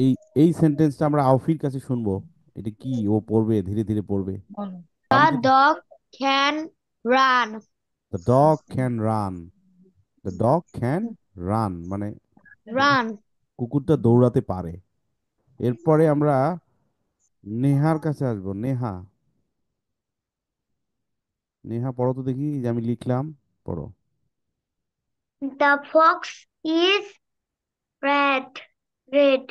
এই এই সেন্টেন্সটা আমরা আউফির কাছে শুনবো। এটা কি ও পড়বে, ধীরে ধীরে পড়বে। বলো। আমি The যদি dog can run. The dog can run, the dog can run মানে Run. কুকুরটা দৌড়াতে পারে। এরপরে আমরা নেহার কাছে আসবো। নেহা, নেহা পড়ো তো দেখি, যে আমি লিখলাম, পড়ো। The fox is red. Red.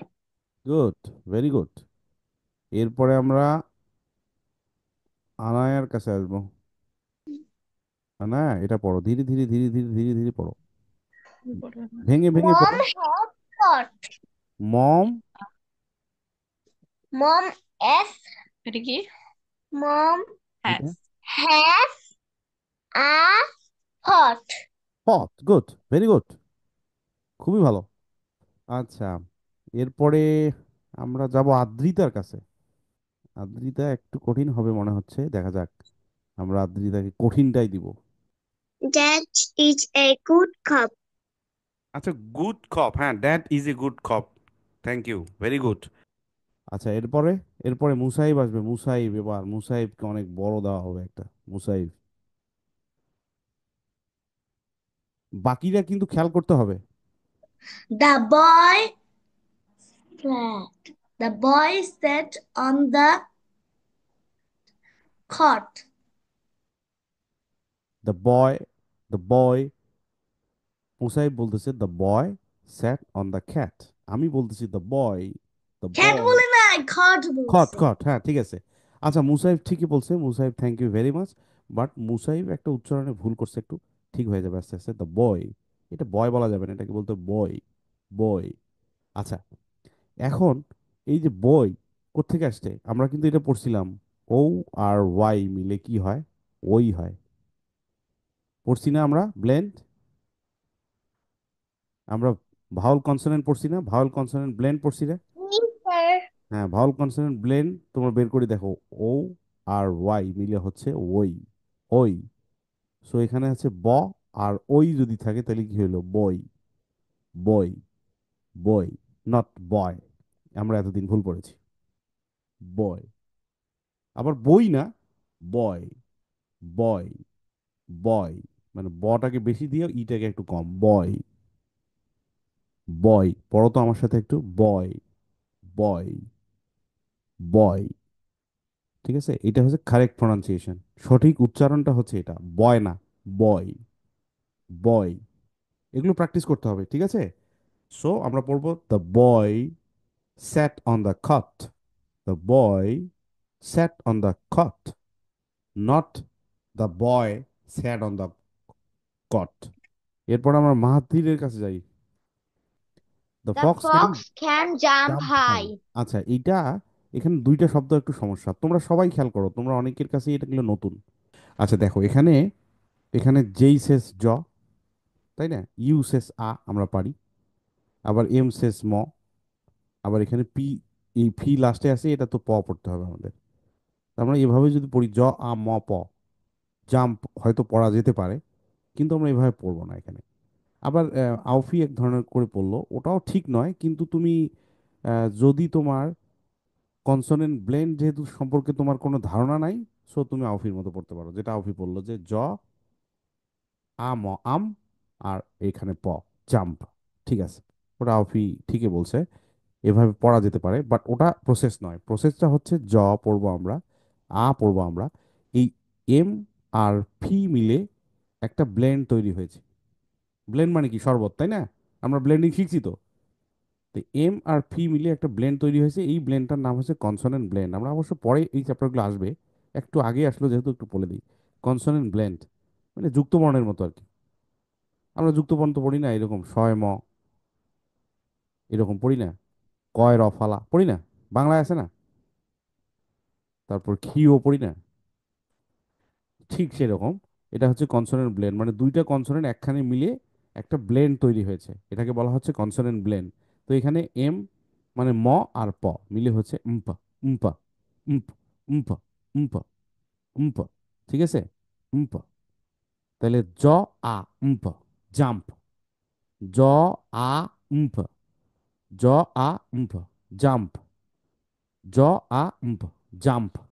Good, very good. এরপরে আমরা আনায়ার কাছে আসবো। আনায়া, এটা পড়ো, ধীরে ধীরে ধীরে ধীরে ধীরে ধীরে পড়ো, ভেঙে ভেঙে Mom পড়ো। has got. Mom, Mom S. এটা কি? Mom হ্যাঁ। এটা has a pot. পথ, গুড, ভেরি গুড, খুবই ভালো। আচ্ছা, এরপরে আমরা যাব আদ্রিতার কাছে। আদ্রিতা একটু কঠিন হবে মনে হচ্ছে, দেখা যাক। আমরা আদ্রিতাকে কঠিনটাই দিব। That is a good cup. আচ্ছা, গুড কপ, হ্যাঁ, that is a good cup, thank you, very good. আচ্ছা, এরপরে এরপরে মুসাইব আসবে। মুসাইব, এবার মুসাইবকে অনেক বড় দেওয়া হবে একটা। মুসাইব, বাকিরা কিন্তু খেয়াল করতে হবে। The boy flat. The boy sat on the cot. The boy, the boy, Musaib বলতেছে the boy sat on the cat. আমি বলতেছি the boy, the Cat boy, বলে নাই cot খট বলছে। খট, হ্যাঁ ঠিক আছে। আচ্ছা, মুসাইব ঠিকই বলছে, Musaib thank you very much. But Musaib একটা উচ্চারণে ভুল করছে একটু, ঠিক হয়ে যাবে আস্তে আস্তে। দ্য বয়, এটা বয় বলা যাবে না, এটাকে বলতে বয়, বয়। আচ্ছা, এখন এই যে বই কোত্থেকে আসছে, আমরা কিন্তু এটা পড়ছিলাম, ও আর ওয়াই মিলে কি হয়, ওই হয়। পড়ছি না আমরা ব্লেন্ড, আমরা ভাওয়াল কনসোনেন্ট পড়ছি না, ভাওয়াল কনসোনেন্ট ব্লেন্ড পড়ছি না। Sir. হ্যাঁ, ভাওয়াল কনসোনেন্ট ব্লেন্ড তোমরা বের করে দেখো, ও আর ওয়াই মিলে হচ্ছে ওই, ওই। সো এখানে আছে ব, আর ওই যদি থাকে তাহলে কি হলো, বই, বই, বই, নট বয়। আমরা এতদিন ভুল পড়েছি, বয়। আবার বই না, বয়, বয়, বয়, মানে বটাকে বেশি দিয়ে ইটাকে একটু কম, বয়, বয়। পড়ো তো আমার সাথে একটু, বয়, বয়, বয়। ঠিক আছে, এটা হচ্ছে কারেক্ট প্রনাউন্সিয়েশন, সঠিক উচ্চারণটা হচ্ছে এটা, বয় না, বয়, বয়। এগুলো প্র্যাকটিস করতে হবে, ঠিক আছে। সো আমরা পড়বো the boy sat on the cot, the boy sat on the cot, not the boy sat on the cot. এরপর আমরা মাহাথিরের কাছে যাই। The The fox can fox can jump jump high. high. আচ্ছা, এইটা এখানে দুইটা শব্দ একটু সমস্যা, তোমরা সবাই খেয়াল করো, তোমরা অনেকের কাছে এটাগুলো নতুন। আচ্ছা দেখো, এখানে এখানে যেই শেষ জ, তাই না, ইউ শেষ আ আমরা পারি, আবার এম শেষ ম, আবার এখানে পি, এই ফি লাস্টে আছে, এটা তো প পড়তে হবে আমাদের। আমরা এভাবে যদি পড়ি জ আ ম প, জাম্প হয়তো পড়া যেতে পারে, কিন্তু আমরা এভাবে পড়বো না এখানে। আবার আউফি এক ধরনের করে পড়লো, ওটাও ঠিক নয়, কিন্তু তুমি যদি তোমার কনসোনেন্ট ব্লেন্ড যেহেতু সম্পর্কে তোমার কোনো ধারণা নাই, সো তুমি আউফির মতো পড়তে পারো, যেটা আউফি পড়লো, যে জ আম, আম, আর এখানে প, জাম্প। ঠিক আছে, ওটা আউফি ঠিকই বলছে, এভাবে পড়া যেতে পারে, বাট ওটা প্রসেস নয়। প্রসেসটা হচ্ছে জ পড়বো আমরা, আ পড়বো আমরা, এই এম আর ফি মিলে একটা ব্লেন্ড তৈরি হয়েছে। ব্লেন্ড মানে কি, শরবত, তাই না? আমরা ব্লেন্ডিং শিখছি তো। তো এম আর ফি মিলে একটা ব্লেন্ড তৈরি হয়েছে, এই ব্লেন্ডটার নাম হচ্ছে কনসোনেন্ট ব্লেন্ড। আমরা অবশ্য পরে এই চ্যাপ্টারগুলো আসবে, একটু আগে আসলো যেহেতু একটু বলে দিই। কনসোনেন্ট ব্লেন্ড মানে যুক্ত বর্ণের মতো আর কি। আমরা যুক্ত বর্ণ তো পড়ি না, এরকম শয় ম, এরকম পড়ি না, কয় র ফালা পড়ি না, বাংলায় আছে না, তারপর খিও পড়ি না, ঠিক সেরকম। এটা হচ্ছে কনসোনেন্ট ব্লেন্ড, মানে দুইটা কনসোনেন্ট একখানে মিলে একটা ব্লেন্ড তৈরি হয়েছে, এটাকে বলা হচ্ছে কনসোনেন্ট ব্লেন্ড। তো এখানে এম মানে ম আর প মিলে হচ্ছে উম্পা, উম্পা, উম্প, উম্পা, উম্পা, উম্পা। ঠিক আছে, উম্পা। তাহলে জ আ উম্পা, জাম্প, জ আ উম্পা, জ আ উম্ভ, জাম্প। জ আ উম্ভ, জাম্প।